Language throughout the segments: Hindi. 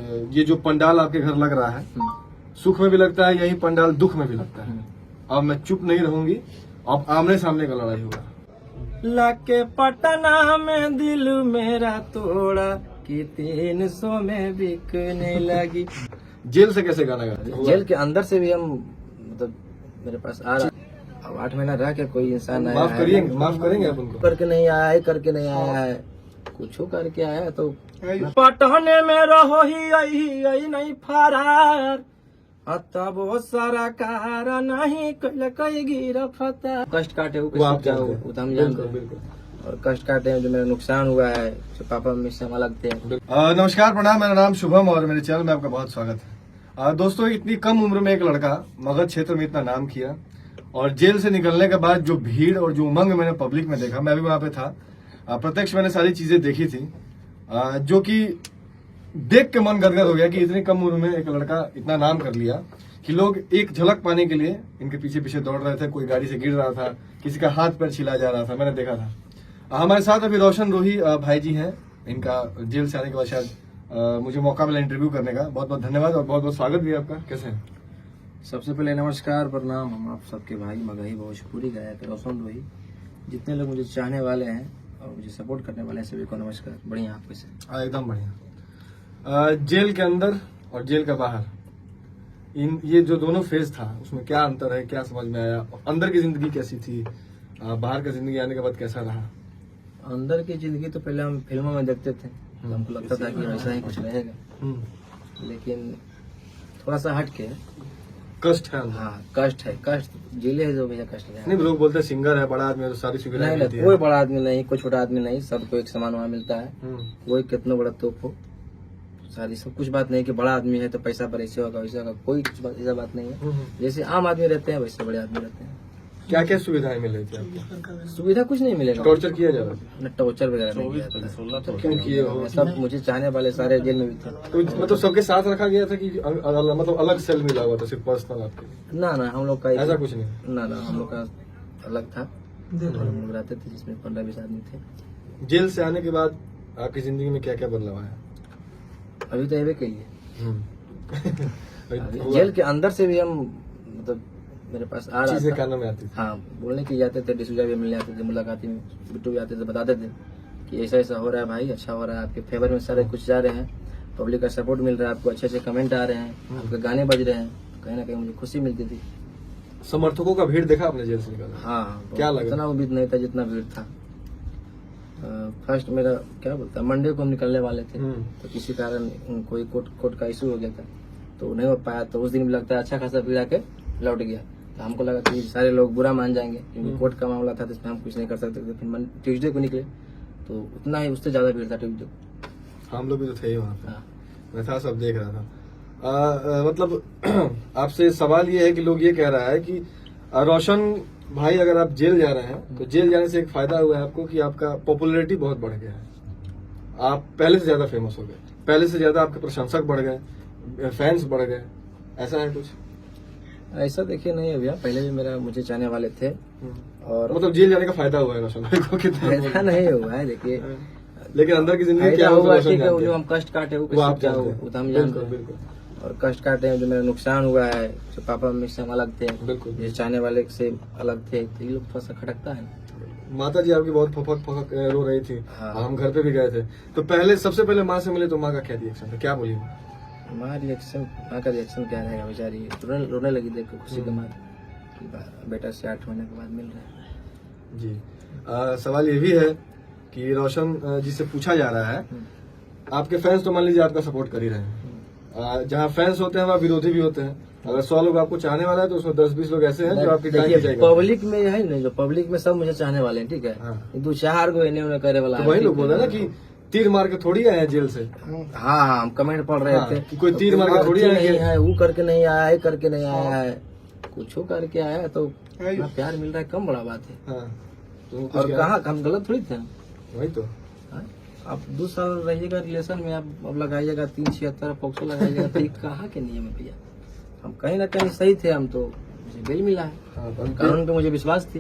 ये जो पंडाल आपके घर लग रहा है, सुख में भी लगता है, यही पंडाल दुख में भी लगता है। अब मैं चुप नहीं रहूंगी, अब आमने सामने का लड़ाई होगा। लाके पटना में दिल मेरा तोड़ा कि 300 में बिकने लगी। जेल से कैसे गाना गाते? जेल के अंदर से भी हम मतलब मेरे पास आ रहा, अब 8 महीना रह के कोई इंसान आया माफ करिए, माफ करेंगे आप उनको। करके नहीं आया है, करके नहीं आया है, कुछ करके आया है तो पटने में रहो ही आई नहीं फरार, तब वो सारा कार नहीं कई गिरफ्तार। कष्ट काटे वो हम जानते हैं, और कष्ट काटे जो मेरा नुकसान हुआ है, जो पापा मम्मी से हम अलग थे। नमस्कार, प्रणाम, मेरा नाम शुभम और मेरे चैनल में आपका बहुत स्वागत है। दोस्तों, इतनी कम उम्र में एक लड़का मगध क्षेत्र में इतना नाम किया, और जेल से निकलने के बाद जो भीड़ और जो उमंग मैंने पब्लिक में देखा, मैं भी वहां पे था, प्रत्यक्ष मैंने सारी चीजें देखी थी, जो कि देख के मन गदगद हो गया कि इतनी कम उम्र में एक लड़का इतना नाम कर लिया कि लोग एक झलक पाने के लिए इनके पीछे पीछे दौड़ रहे थे। कोई गाड़ी से गिर रहा था, किसी का हाथ पैर छिला जा रहा था, मैंने देखा था। हमारे साथ अभी रोशन रोही भाई जी हैं। इनका जेल से आने के बाद शायद मुझे मौका मिला इंटरव्यू करने का। बहुत बहुत धन्यवाद और बहुत बहुत स्वागत भी है आपका। कैसे हैं? सबसे पहले नमस्कार, प्रणाम। हम आप सबके भाई मगही भोजपुरी गायक रोशन रोही, जितने लोग मुझे चाहने वाले हैं और मुझे सपोर्ट करने वाले हैं, सभी को नमस्कार। बढ़िया, आप कैसे? एकदम बढ़िया। जेल के अंदर और जेल के बाहर, ये जो दोनों फेज था, उसमें क्या अंतर है, क्या समझ में आया? अंदर की जिंदगी कैसी थी, बाहर का जिंदगी आने के बाद कैसा रहा? अंदर की जिंदगी तो पहले हम फिल्मों में देखते थे, तो हमको लगता था कि वैसा ही कुछ रहेगा, लेकिन थोड़ा सा हट के कष्ट है अंदर। हाँ, कष्ट है, कष्ट जेल है जो भैया, कष्ट है। नहीं, लोग बोलते हैं सिंगर है, बड़ा आदमी है तो सारी सुविधाएं मिलती है। कोई बड़ा आदमी नहीं, कोई छोटा आदमी नहीं, सबको एक समान वहाँ मिलता है। कोई कितना बड़ा तोप हो, सारी सब कुछ बात नहीं कि बड़ा आदमी है तो पैसा पर ऐसे होगा वैसे होगा, कोई कुछ बात ऐसा बात नहीं है। जैसे आम आदमी रहते हैं वैसे बड़े आदमी रहते हैं। क्या क्या सुविधाएं मिल रही थी आपको? सुविधा कुछ नहीं मिलेगा। टॉर्चर किया जा रहा था? न टॉर्चर वगैरह नहीं किया जाता। क्यों किए हो? सब मुझे चाहने वाले सारे जेल में भी थे। तो मतलब सबके साथ रखा गया था कि मतलब अलग सेल मिला हुआ था सिर्फ पर्सनल आपके? ना हम लोग का ऐसा कुछ नहीं। ना हम लोग का अलग था, हम लोग रहते थे जिसमें 15-20 आदमी थे। जेल से आने के बाद आपकी जिंदगी में क्या क्या बदलाव आया? अभी तो ये कही है। जेल के अंदर से भी हम मतलब मेरे पास आ रहा चीजें कानों में आती थी। हाँ, बोलने के जाते थे, डिसूजा भी मिलने आते थे, मुलाकाती में बिट्टू भी आते थे, बताते थे कि ऐसा ऐसा हो रहा है भाई, अच्छा हो रहा है, आपके फेवर में सारे कुछ जा रहे हैं, पब्लिक का सपोर्ट मिल रहा है, आपको अच्छे अच्छे कमेंट आ रहे हैं, आपके गाने बज रहे हैं, कहीं ना कहीं मुझे खुशी मिलती थी। समर्थकों का भीड़ देखा आपने जेल से निकला? हाँ, क्या लगा? इतना उम्मीद नहीं था जितना भीड़ था। फर्स्ट मेरा क्या बोलता है, मंडे को हम निकलने वाले थे, तो किसी कारण कोई कोर्ट का इशू हो गया था, तो नहीं हो पाया। तो उस दिन भी लगता है अच्छा खासा भीड़ आके लौट गया, तो हमको लगा कि सारे लोग बुरा मान जाएंगे क्योंकि कोर्ट का मामला था, तो इसमें हम कुछ नहीं कर सकते थे। फिर ट्यूसडे को निकले तो उतना ही, उससे ज्यादा भीड़ था ट्यूसडे को। हम लोग भी तो थे ही वहाँ पे। हाँ। मैं था, सब देख रहा था। मतलब आपसे सवाल ये है कि लोग ये कह रहा है कि रोशन भाई, अगर आप जेल जा रहे हैं तो जेल जाने से एक फायदा हुआ है आपको कि आपका पॉपुलैरिटी बहुत बढ़ गया है, आप पहले से ज्यादा फेमस हो गए, पहले से ज्यादा आपके प्रशंसक बढ़ गए, फैंस बढ़ गए, ऐसा है कुछ? ऐसा देखिए नहीं है भैया, पहले भी मुझे चाहने वाले थे, और मतलब जेल जाने का फायदा हुआ है रोशन भाई को? कितना ऐसा नहीं हुआ है, देखिए। लेकिन अंदर की जिंदगी क्या हुआ, ठीक है, जो हम कष्ट काटे वो आप क्या हो, तो हम जानते हैं, और कष्ट काटे जो मेरा नुकसान हुआ है, जो पापा मम्मी से हम अलग थे, जो चाहने वाले से अलग थे, तो ये लोग थोड़ा सा खटकता है। माता जी आपकी बहुत फक रो रही थी। हाँ। हम घर पे भी गए थे, तो पहले सबसे पहले माँ से मिले तो माँ का क्या रिएक्शन था, क्या बोली? माँ का रिएक्शन क्या रहेगा, बेचारी रोने लगी देख के खुशी के मारे कि बेटा से 8 महीने के बाद मिल रहा है। जी। सवाल ये भी है कि रोशन जी से पूछा जा रहा है, आपके फैंस तो मान लीजिए आपका सपोर्ट कर ही रहे हैं, जहाँ फैंस होते हैं वहाँ विरोधी भी होते हैं। अगर 100 लोग आपको चाहने वाला है तो उसमें 10-20 लोग ऐसे हैं जो आपकी पब्लिक में है नहीं, जो पब्लिक में सब मुझे चाहने वाले हैं, ठीक है। हाँ। 2-4 को इन्हें करे वाला, तो वही लोग बोल रहे हैं ना कि तीर मार के थोड़ी आए हैं जेल से। हाँ, हम कमेंट पढ़ रहे थे कि कोई तीर मार के थोड़ी नहीं है, वो करके नहीं आया है, करके नहीं आया है, कुछ करके आया है, तो प्यार मिल रहा है, कम बड़ा बात है। और कहाँ हम गलत थोड़ी थे? वही तो। आप 2 साल रहिएगा रिलेशन में, आप अब लगाइएगा 376 पॉक्सो लगाइएगा, तो कहाँ के नियम है भैया? हम कहीं ना कहीं सही थे, हम तो मुझे बेल मिला है, कानून पे मुझे विश्वास थी।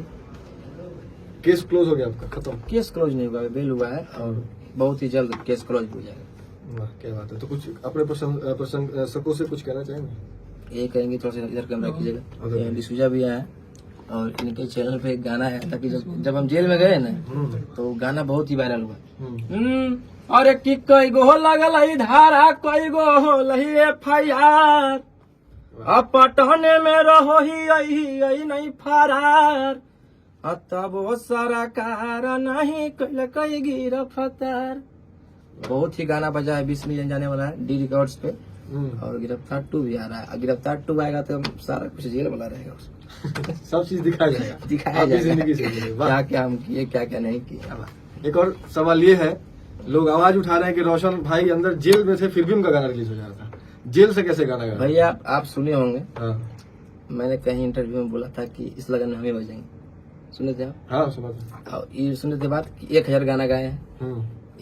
केस क्लोज हो गया आपका, खत्म? केस क्लोज नहीं हुआ, बेल हुआ है, और बहुत ही जल्द केस क्लोज हो जाएगा। वाह, क्या बात है। तो कुछ अपने प्रशंसकों से कुछ कहना चाहेंगे? ये कहेंगे थोड़ा सा इधर कैमरा कीजिएगा। उधर। ये डिसूजा भी आया है और इनके चैनल पे एक गाना है, ताकि जब हम जेल में गए ना तो गाना बहुत ही वायरल हुआ। अरे कि कई गो लगल है धारा, कई गो होल FIR, अब पटने में रहो ही नहीं फरार, तब वो सारा कार नहीं कई गिरफ्तार। बहुत ही गाना बजा है, 20 मिलियन जाने वाला है D रिकॉर्ड्स पे। और गिरफ्तार 2 भी आ रहा है। गिरफ्तार 2 आएगा तो सारा कुछ जेल वाला रहेगा उसको। सब चीज दिखाया जाएगा, दिखाया आपकी जाएगा जिंदगी से। वाह। क्या क्या हम किए, क्या क्या नहीं किए। एक और सवाल ये है, लोग आवाज उठा रहे हैं कि रोशन भाई अंदर जेल में थे फिर भी उनका गाना रिलीज हो जा रहा था, जेल से कैसे गाना गा? भैया आप सुने होंगे, हाँ मैंने कहीं इंटरव्यू में बोला था कि इस लगन में हमें बजेंगे। सुने थे आप? हाँ सुना था। और ये सुने थे बात कि 1000 गाना गाए हैं,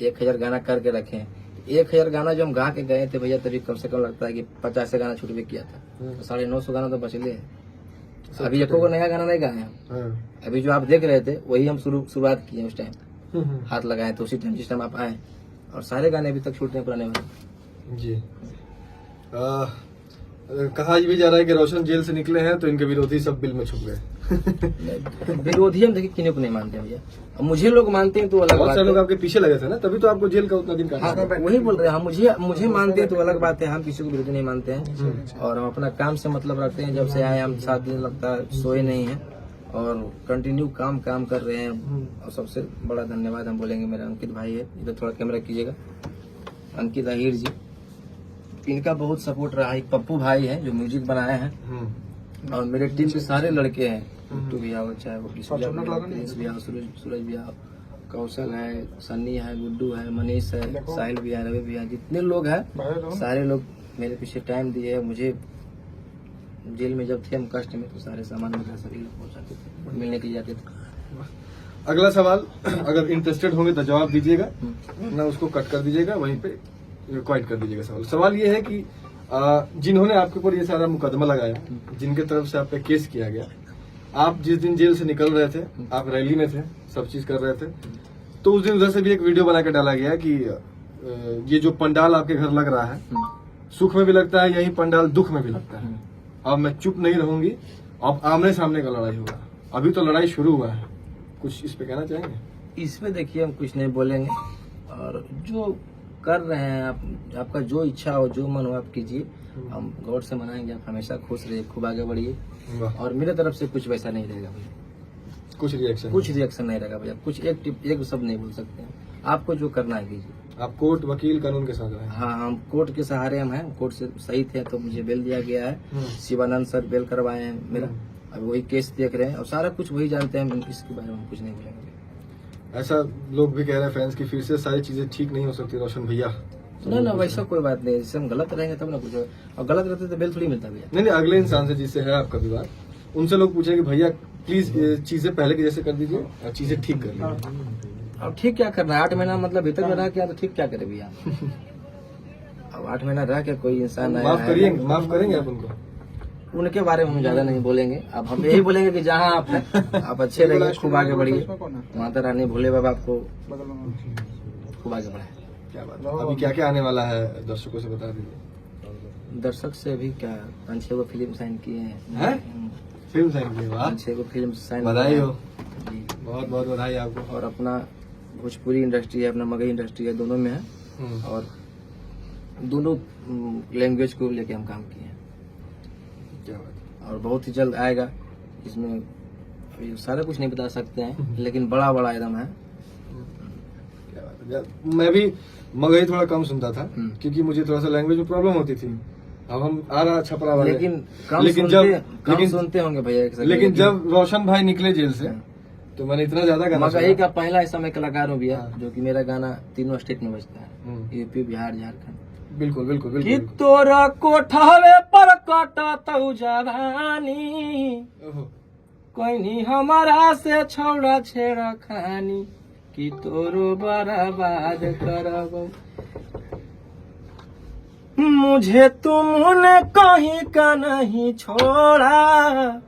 1000 गाना करके रखे हैं। 1000 गाना जो हम गा के गए थे भैया, तभी कम से कम लगता है कि 50 से गाना छूट भी किया था, तो 950 गाना तो बचले है। अभी एको को नया गाना नहीं गाए हैं। अभी जो आप देख रहे थे वही हम शुरुआत किए उस टाइम, हाथ लगाए तो उसी टाइम जिस टाइम आप आए, और सारे गाने अभी तक छूटते हैं पुराने वाले। जी। कहा भी जा रहा है कि रोशन जेल से निकले हैं तो इनके विरोधी सब बिल में छुप गए। विरोधी हम देखिए किन्हीं को नहीं मानते भैया, अब मुझे लोग मानते हैं तो अलग बहुत बात सारे लोग है। आपके पीछे लगे थे ना, तभी तो आपको जेल का उतना दिन हाँ, काटा। वही बोल रहे हैं हम, मुझे मानते हैं तो अलग बात है, हम किसी को विरोधी नहीं मानते हैं। और हम अपना काम से मतलब रखते हैं। जब से आए हम 7 दिन लगता है सोए नहीं हैं और कंटिन्यू काम कर रहे हैं। और सबसे बड़ा धन्यवाद हम बोलेंगे मेरे अंकित भाई है, इधर थोड़ा कैमरा कीजिएगा, अंकित अहिर जी, इनका बहुत सपोर्ट रहा है। पप्पू भाई है जो म्यूजिक बनाए हैं, और मेरे टीम के सारे लड़के हैं, टू भैया हो, चाहे वो प्रिंस भैया, सूरज भैया, कौशल है, सन्नी है, गुड्डू है, मनीष है, साहिल भैया, रवि भैया, जितने लोग हैं सारे लोग मेरे पीछे टाइम दिए। मुझे जेल में जब थे हम कष्ट में, तो सारे सामान मेरे सभी लोग पहुंचाते थे, मिलने के लिए जाते थे। अगला सवाल, अगर इंटरेस्टेड होंगे तो जवाब दीजिएगा, ना उसको कट कर दीजिएगा, वहीं पे क्वाइट कर दीजिएगा। सवाल ये है कि जिन्होंने आपके ऊपर ये सारा मुकदमा लगाया, जिनके तरफ से आप पे केस किया गया, आप जिस दिन जेल से निकल रहे थे, आप रैली में थे, सब चीज कर रहे थे, तो उस दिन उधर से भी एक वीडियो बना के डाला गया कि ये जो पंडाल आपके घर लग रहा है, सुख में भी लगता है, यही पंडाल दुख में भी लगता है। अब मैं चुप नहीं रहूंगी, अब आमने सामने का लड़ाई होगा। अभी तो लड़ाई शुरू हुआ है, कुछ इस पे कहना चाहेंगे? इसमें देखिए हम कुछ नहीं बोलेंगे, और जो कर रहे हैं आपका जो इच्छा हो, जो मन हो आप कीजिए, हम गौर से मनाएंगे। आप हमेशा खुश रहिए, खूब आगे बढ़िए, और मेरे तरफ से कुछ वैसा नहीं रहेगा भैया, कुछ रिएक्शन नहीं रहेगा भैया, कुछ एक शब्द नहीं बोल सकते हैं। आपको जो करना है कीजिए। आप कोर्ट वकील कानून के साथ रहे? हाँ, हम कोर्ट के सहारे हम हैं, कोर्ट से सही थे तो मुझे बेल दिया गया है। शिवानंद सर बेल करवाए हैं मेरा, अब वही केस देख रहे हैं, और सारा कुछ वही जानते हैं, इसके बारे में हम कुछ नहीं बोलेंगे। ऐसा लोग भी कह रहे हैं फैंस की, फिर से सारी चीजें ठीक नहीं हो सकती रोशन भैया। ना वैसा कोई बात नहीं, जैसे हम गलत रहेंगे तब ना कुछ, और गलत रहते तो बेल थोड़ी मिलता भैया। नहीं, अगले इंसान से जिससे है आपका विवाद, उनसे लोग पूछेंगे भैया प्लीज चीजें पहले की जैसे कर दीजिए और चीजें ठीक कर लीजिए। अब ठीक क्या करना है, 8 महीना मतलब भीतर में रह के, तो ठीक क्या करे भैया। अब 8 महीना रह के कोई इंसान माफ करेंगे आप उनको? उनके बारे में हम ज्यादा नहीं बोलेंगे। अब हम यही बोलेंगे कि जहाँ आप हैं आप अच्छे रहिए, खूब आगे बढ़िए, माता रानी भोले बाबा आपको खूब आगे बढ़ाए। क्या बात है। अभी क्या क्या आने वाला है दर्शकों से बता दीजिए। दर्शक से अभी क्या 5-6 गो फिल्म साइन किए हैं। फिल्म साइन किए? 5-6 गो फिल्म साइन। बधाई हो, जी, बहुत बहुत बधाई आपको। और अपना भोजपुरी इंडस्ट्री है, अपना मगही इंडस्ट्री है, दोनों में है, और दोनों लैंग्वेज को लेके हम काम किए हैं। क्या बात है। और बहुत ही जल्द आएगा, इसमें अभी सारा कुछ नहीं बता सकते हैं, लेकिन बड़ा एकदम है। क्या बात है। मैं भी मगही थोड़ा कम सुनता था, क्योंकि मुझे थोड़ा सा लैंग्वेज में प्रॉब्लम होती थी। अब हम आ रहा छपरा वाले, लेकिन सुनते होंगे भैया। लेकिन जब रोशन भाई निकले जेल से, तो मैंने इतना ज्यादा गाना मगही का पहला ऐसा मैं कलाकार हूँ भैया, जो कि मेरा गाना तीनों स्टेट में बजता है, यूपी, बिहार, झारखंड। बिल्कुल बिल्कुल कि बिल्कुल। तोरा कोठावे पर कटतौ जवानी, कोई नहीं हमारा से छौड़ा छेड़ा खानी, कि तोरो बर्बाद करब। मुझे तुमने कहीं का नहीं छोड़ा,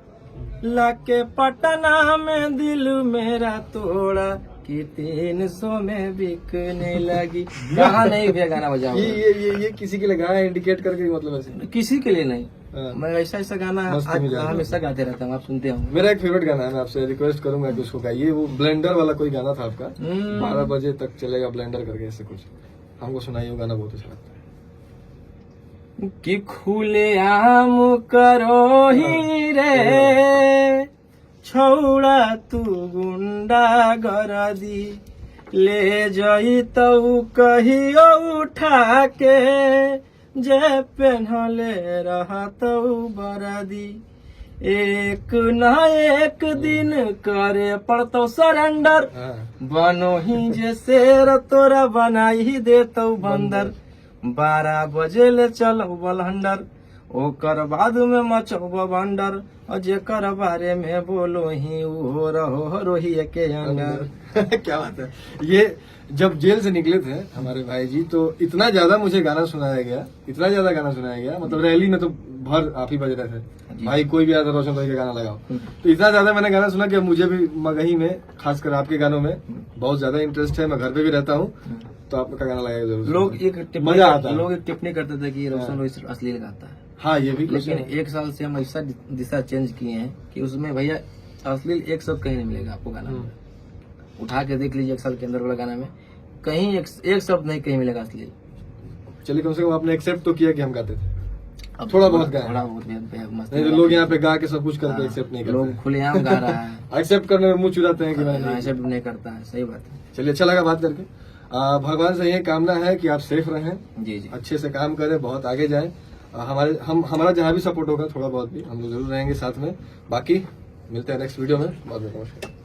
लाके पटना में दिल मेरा तोड़ा, कि 300 में बिकने लगी। कहाँ नहीं भैया गाना बजाऊंगा। ये किसी के लिए गाना इंडिकेट करके मतलब ऐसे किसी के लिए नहीं, हाँ। मैं ऐसा गाना मस्ती में जा रहा हूँ। हमेशा गाते रहता हूँ, आप सुनते होंगे। मेरा एक फेवरेट गाना है, मैं आपसे रिक्वेस्ट करूंगा कि उसको गाइए। वो ब्लेंडर वाला कोई गाना था आपका, 12 बजे तक चलेगा ब्लेंडर करके, ऐसे कुछ हमको सुनाइए। वो गाना बहुत अच्छा लगता है। कि खुले आम करो ही रे छौड़ा तू गुंडा गरदी, ले जई तू कहियो उठा के, जे पेन्हले रहतौ बरदी, एक न एक दिन करे पड़तौ सरेंडर, हाँ। बनो ही जे शेर तोरा बनाई ही देतौ बंदर, 12 बजे ले चलो बलहंडर, ओकर बाद में मचौ बंडर, और जेकर बारे में बोलो ही वो रहो रोही के अंडर। क्या बात है। ये जब जेल से निकले थे हमारे भाई जी, तो इतना ज्यादा मुझे गाना सुनाया गया, इतना ज्यादा गाना सुनाया गया, मतलब रैली में तो भर आप ही बज रहे थे भाई, कोई भी आता रोशन भाई का गाना लगाओ, तो इतना ज्यादा मैंने गाना सुना कि मुझे भी मगही में, खासकर आपके गानों में बहुत ज्यादा इंटरेस्ट है। मैं घर पे भी रहता हूँ, तो आपका गाना लगाएगा जरूर। लोग एक मजा आता है। लोग एक टिप्पणी करते थे कि रोशन रोहित अश्लील गाता है। हाँ, ये भी लेकिन 1 साल से हम ऐसा दिशा चेंज किए हैं कि उसमें भैया अश्लील एक शब्द कहीं नहीं मिलेगा आपको गाना में। उठा के देख लीजिए 1 साल के अंदर वाला गाना में कहीं एक शब्द नहीं कहीं मिलेगा अश्लील। चलिए, कम से कम आपने एक्सेप्ट तो किया कि हम गाते थे। अब थोड़ा बहुत गाए, थोड़ा बहुत भैया मस्त। नहीं तो लोग यहाँ पे गा के सब कुछ करके एक्सेप्ट नहीं करते। लोग खुलेआम गा रहा है, एक्सेप्ट करने में मुंह चुराते हैं कि मैंने नहीं। एक्सेप्ट नहीं करता है। सही बात है। चलिए, अच्छा लगा बात करके। भगवान से ये कामना है कि आप सेफ रहें, जी जी। अच्छे से काम करें, बहुत आगे जाएं। हमारा जहाँ भी सपोर्ट होगा थोड़ा बहुत भी हम लोग जरूर रहेंगे साथ में। बाकी मिलते हैं नेक्स्ट वीडियो में। बहुत बहुत नमस्कार।